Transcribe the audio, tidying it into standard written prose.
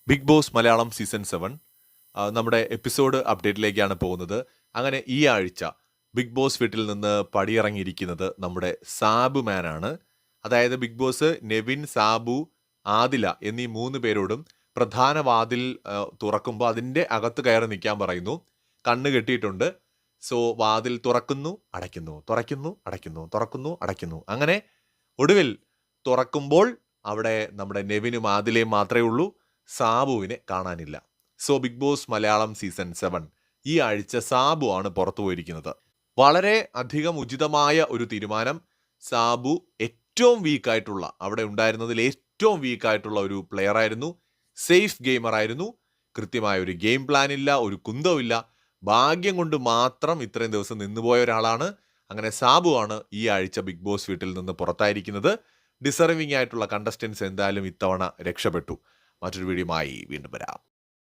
Big Boss Malayalam season 7 നമ്മുടെ episode അപ്ഡേറ്റിലേക്കാണ് പോകുന്നത്. അങ്ങനെ ഈ ആഴ്ച ബിഗ് ബോസ് വീട്ടിൽ നിന്ന് പടിയിറങ്ങിയിരിക്കുന്നത് നമ്മുടെ സാബു മാനാണ്. അതായത് ബിഗ് ബോസ് നെവിൻ, സാബു, ആദില എന്നീ 3 പേരോടും പ്രധാന വാതിൽ തുറക്കുമ്പോൾ അതിൻ്റെ അകത്ത് കയറി നിൽക്കാൻ പറയുന്നു. കണ്ണ് കെട്ടിയിട്ടുണ്ട്. സോ വാതിൽ തുറക്കുന്നു, അടയ്ക്കുന്നു, തുറയ്ക്കുന്നു, അടയ്ക്കുന്നു, തുറക്കുന്നു, അടയ്ക്കുന്നു. അങ്ങനെ ഒടുവിൽ തുറക്കുമ്പോൾ അവിടെ നമ്മുടെ നെവിനും ആദിലയും മാത്രമേ ഉള്ളൂ. സാബുവിനെ കാണാനില്ല. So Big Boss Malayalam season 7 ഈ ആഴ്ച സാബു ആണ് പുറത്തു പോയിരിക്കുന്നത്. വളരെ അധികം ഉചിതമായ ഒരു തീരുമാനം. സാബു ഏറ്റവും വീക്കായിട്ടുള്ള, അവിടെ ഉണ്ടായിരുന്നതിൽ ഏറ്റവും വീക്കായിട്ടുള്ള ഒരു പ്ലെയർ ആയിരുന്നു. സേഫ് ഗെയിമർ ആയിരുന്നു. കൃത്യമായ ഒരു ഗെയിം പ്ലാൻ ഇല്ല, ഒരു കുന്തവുമില്ല. ഭാഗ്യം കൊണ്ട് മാത്രം ഇത്രയും ദിവസം നിന്നുപോയ ഒരാളാണ്. അങ്ങനെ സാബു ആണ് ഈ ആഴ്ച ബിഗ് ബോസ് വീട്ടിൽ നിന്ന് പുറത്തായിരിക്കുന്നത്. ഡിസർവിംഗ് ആയിട്ടുള്ള കണ്ടസ്റ്റൻസ് എന്തായാലും ഇത്തവണ രക്ഷപ്പെട്ടു. മറ്റൊരു വീഡിയോയുമായി വീണ്ടും വരാം.